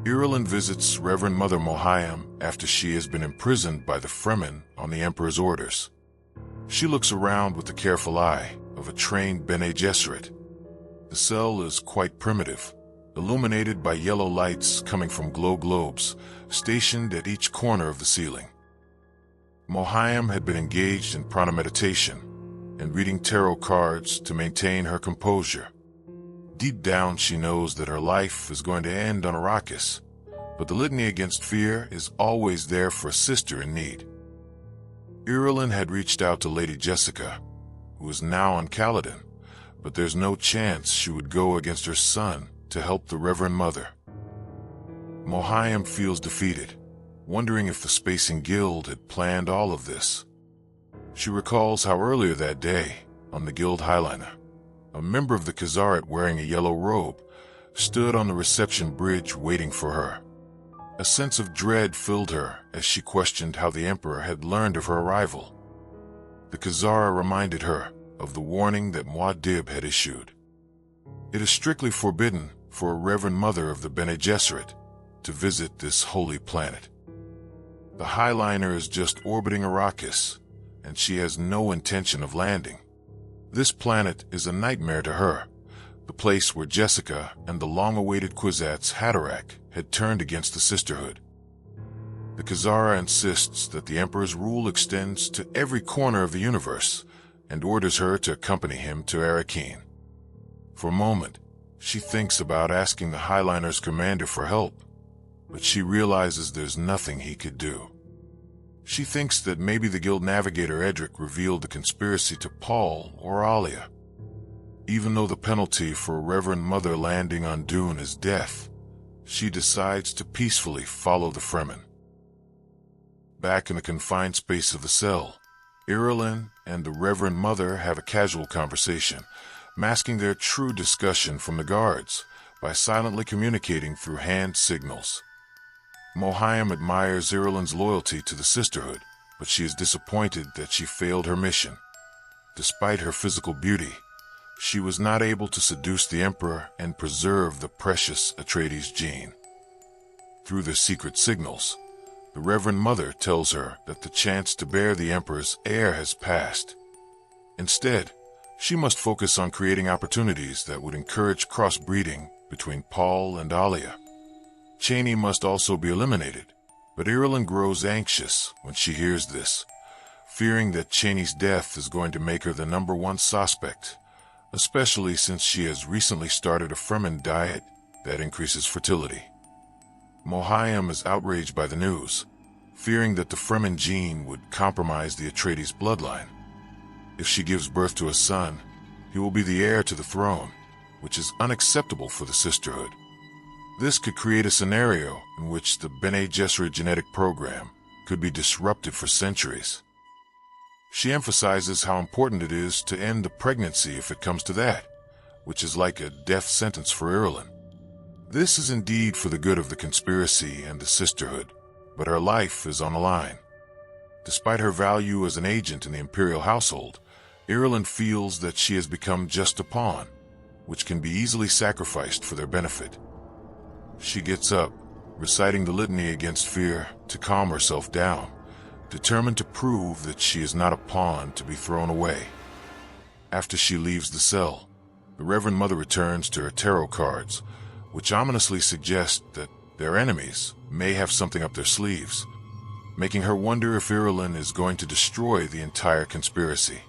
Irulan visits Reverend Mother Mohiam after she has been imprisoned by the Fremen on the Emperor's orders. She looks around with the careful eye of a trained Bene Gesserit. The cell is quite primitive, illuminated by yellow lights coming from glow globes stationed at each corner of the ceiling. Mohiam had been engaged in prana meditation and reading tarot cards to maintain her composure. Deep down she knows that her life is going to end on Arrakis, but the litany against fear is always there for a sister in need. Irulan had reached out to Lady Jessica, who is now on Caladan, but there's no chance she would go against her son to help the Reverend Mother. Mohiam feels defeated, wondering if the Spacing Guild had planned all of this. She recalls how earlier that day, on the Guild Highliner, a member of the Khazaret wearing a yellow robe stood on the reception bridge waiting for her. A sense of dread filled her as she questioned how the Emperor had learned of her arrival. The Khazara reminded her of the warning that Muad'Dib had issued. It is strictly forbidden for a Reverend Mother of the Bene Gesserit to visit this holy planet. The Highliner is just orbiting Arrakis, and she has no intention of landing. This planet is a nightmare to her, the place where Jessica and the long-awaited Kwisatz Haderach had turned against the Sisterhood. The Khazara insists that the Emperor's rule extends to every corner of the universe and orders her to accompany him to Arrakeen. For a moment, she thinks about asking the Highliner's commander for help, but she realizes there's nothing he could do. She thinks that maybe the Guild Navigator Edric revealed the conspiracy to Paul or Alia. Even though the penalty for a Reverend Mother landing on Dune is death, she decides to peacefully follow the Fremen. Back in the confined space of the cell, Irulan and the Reverend Mother have a casual conversation, masking their true discussion from the guards by silently communicating through hand signals. Mohiam admires Irulan's loyalty to the Sisterhood, but she is disappointed that she failed her mission. Despite her physical beauty, she was not able to seduce the Emperor and preserve the precious Atreides gene. Through their secret signals, the Reverend Mother tells her that the chance to bear the Emperor's heir has passed. Instead, she must focus on creating opportunities that would encourage crossbreeding between Paul and Alia. Chani must also be eliminated, but Irulan grows anxious when she hears this, fearing that Chani's death is going to make her the #1 suspect, especially since she has recently started a Fremen diet that increases fertility. Mohiam is outraged by the news, fearing that the Fremen gene would compromise the Atreides bloodline. If she gives birth to a son, he will be the heir to the throne, which is unacceptable for the Sisterhood. This could create a scenario in which the Bene Gesserit genetic program could be disrupted for centuries. She emphasizes how important it is to end the pregnancy if it comes to that, which is like a death sentence for Irulan. This is indeed for the good of the conspiracy and the Sisterhood, but her life is on the line. Despite her value as an agent in the Imperial household, Irulan feels that she has become just a pawn, which can be easily sacrificed for their benefit. She gets up, reciting the litany against fear to calm herself down, determined to prove that she is not a pawn to be thrown away. After she leaves the cell, the Reverend Mother returns to her tarot cards, which ominously suggest that their enemies may have something up their sleeves, making her wonder if Irulan is going to destroy the entire conspiracy.